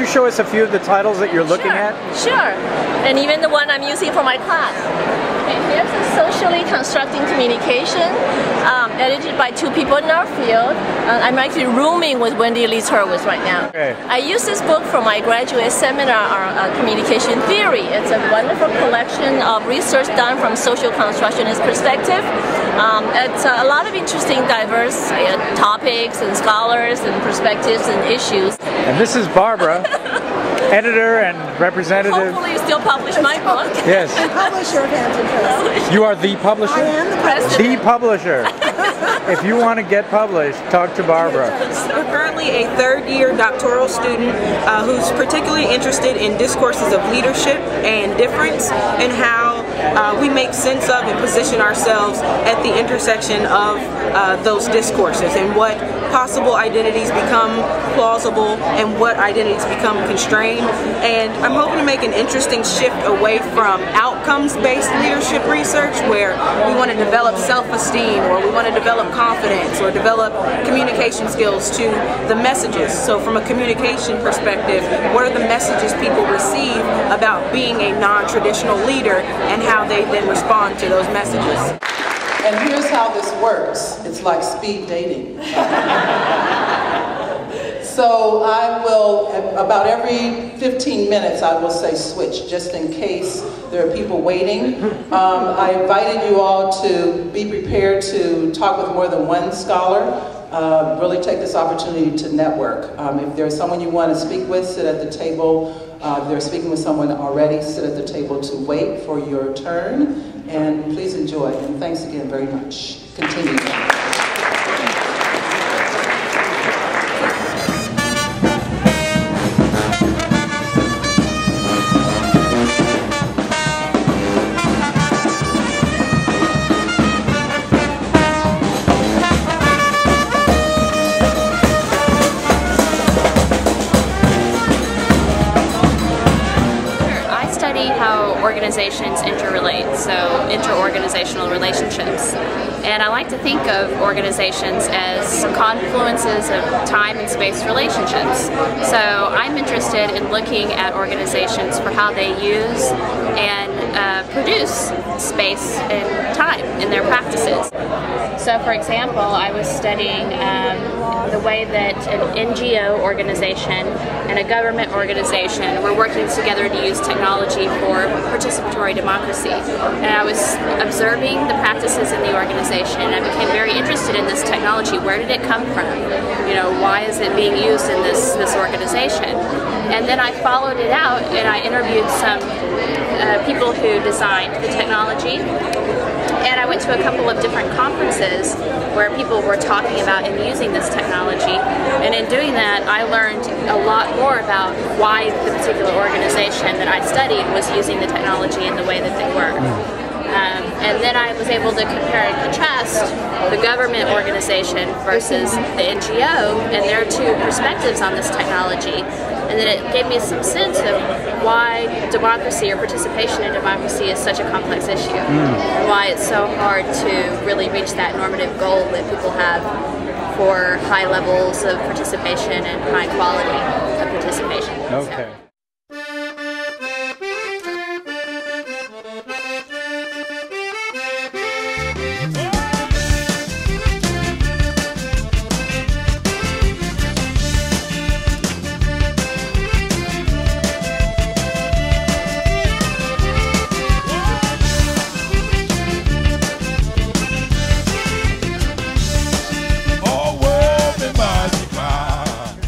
show us a few of the titles that you're looking at? Sure. And even the one I'm using for my class. Okay, here's a Socially Constructing Communication, edited by two people in our field. I'm actually rooming with Wendy Lees Hurwitz right now. Okay. I use this book for my graduate seminar on communication theory. It's a wonderful collection of research done from social constructionist perspective. It's a lot of interesting, diverse topics and scholars and perspectives and issues. And this is Barbara, editor and representative. Hopefully you still publish my book. Yes. The publisher of Hampton Press. You are the publisher? I am the publisher. The publisher. If you want to get published, talk to Barbara. I'm currently a third-year doctoral student who's particularly interested in discourses of leadership and difference and how we make sense of and position ourselves at the intersection of those discourses and what possible identities become plausible and what identities become constrained. And I'm hoping to make an interesting shift away from outcomes-based leadership research where we want to develop self-esteem or we want to develop confidence or develop communication skills to the messages. So from a communication perspective, what are the messages people receive about being a non-traditional leader and how they then respond to those messages? And here's how this works. It's like speed dating. So I will, about every 15 minutes, I will say switch, just in case there are people waiting. I invited you all to be prepared to talk with more than one scholar. Really take this opportunity to network. If there's someone you want to speak with, sit at the table. If they're speaking with someone already, sit at the table to wait for your turn. And please enjoy. And thanks again very much. Continue. Organizations interrelate, so interorganizational relationships. And I like to think of organizations as confluences of time and space relationships. So I'm interested in looking at organizations for how they use and produce space and time in their practices. So for example, I was studying the way that an NGO organization and a government organization were working together to use technology for participatory democracy. And I was observing the practices in the organization and I became very interested in this technology. Where did it come from? You know, why is it being used in this organization? And then I followed it out and I interviewed some people who designed the technology. And I went to a couple of different conferences where people were talking about and using this technology. And in doing that, I learned a lot more about why the particular organization that I studied was using the technology in the way that they were. And then I was able to compare and contrast the government organization versus the NGO and their two perspectives on this technology. And then it gave me some sense of why democracy or participation in democracy is such a complex issue, and why it's so hard to really reach that normative goal that people have for high levels of participation and high quality of participation. Okay.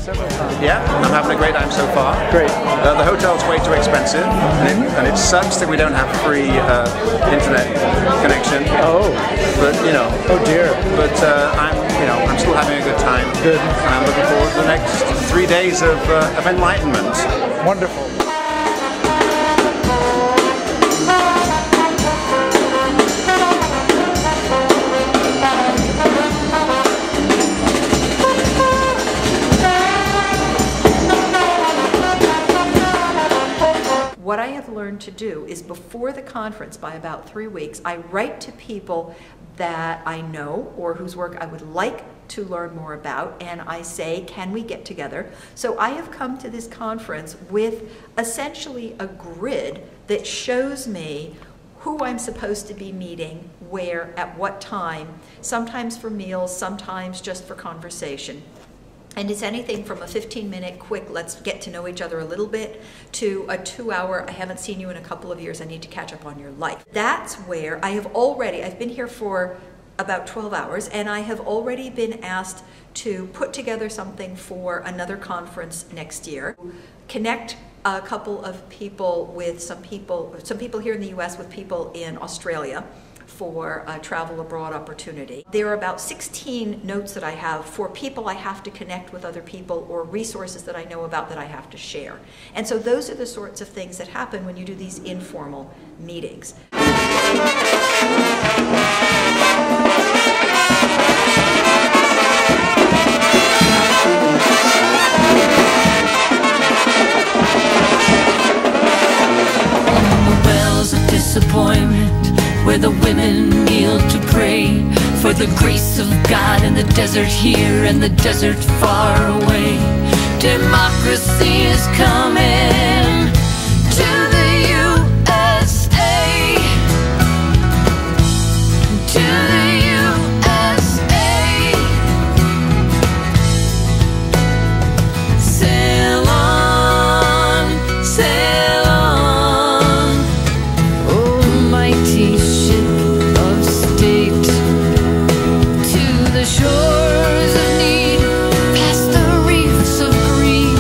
So. Yeah, I'm having a great time so far. Great. The hotel's way too expensive, and it sucks that we don't have free internet connection. Oh. But you know. Oh dear. But I'm still having a good time. Good. And I'm looking forward to the next 3 days of enlightenment. Wonderful. What I have learned to do is before the conference, by about 3 weeks, I write to people that I know or whose work I would like to learn more about, and I say, can we get together? So I have come to this conference with essentially a grid that shows me who I'm supposed to be meeting, where, at what time, sometimes for meals, sometimes just for conversation. And it's anything from a 15-minute quick, let's get to know each other a little bit, to a 2-hour, I haven't seen you in a couple of years, I need to catch up on your life. That's where I've been here for about 12 hours, and I have already been asked to put together something for another conference next year, connect a couple of people with some people here in the US with people in Australia for a travel abroad opportunity. There are about 16 notes that I have for people I have to connect with other people or resources that I know about that I have to share. And so those are the sorts of things that happen when you do these informal meetings. Wells of disappointment, where the women kneel to pray for the grace of God in the desert here and the desert far away. Democracy is coming to the USA, to the USA. Sail on, sail on, oh mighty ship of state, to the shores of need, past the reefs of greed,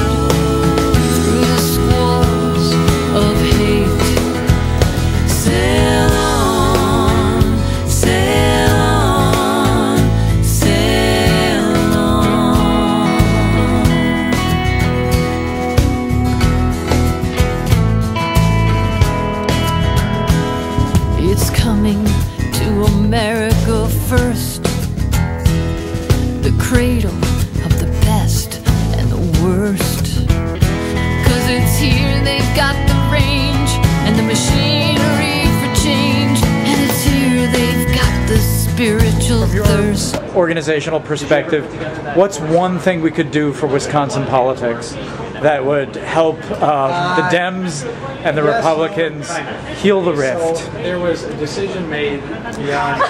through the squalls of hate. Sail on, sail on, sail on. It's coming to America first, the cradle of the best and the worst. 'Cause it's here they've got the range and the machinery for change, and it's here they've got the spiritual thirst. Organizational perspective, what's one thing we could do for Wisconsin politics that would help the Dems and the Republicans heal the rift? There was a decision made beyond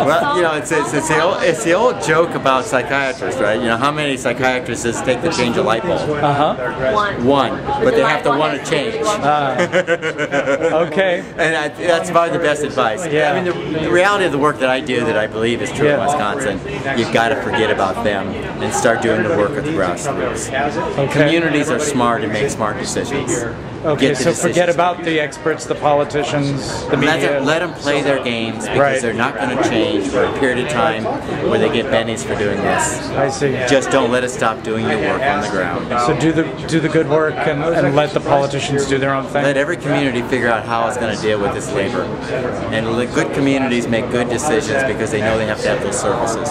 Well, you know, it's the old joke about psychiatrists, right? You know, how many psychiatrists does it take to change a light bulb? One. But they have to want to change. Okay. And that's probably the best advice. Yeah. I mean, the reality of the work that I do, that I believe is true in Wisconsin, you've got to forget about them and start doing the work at the grassroots. Okay. Communities are smart and make smart decisions. Okay, so forget about the experts, the politicians, the media. Let them play their games, because they're not going to change for a period of time where they get bennies for doing this. I see. Just don't let it stop doing your work on the ground. So do the good work and let the politicians do their own thing. Let every community figure out how it's going to deal with this labor. And good communities make good decisions because they know they have to have those services.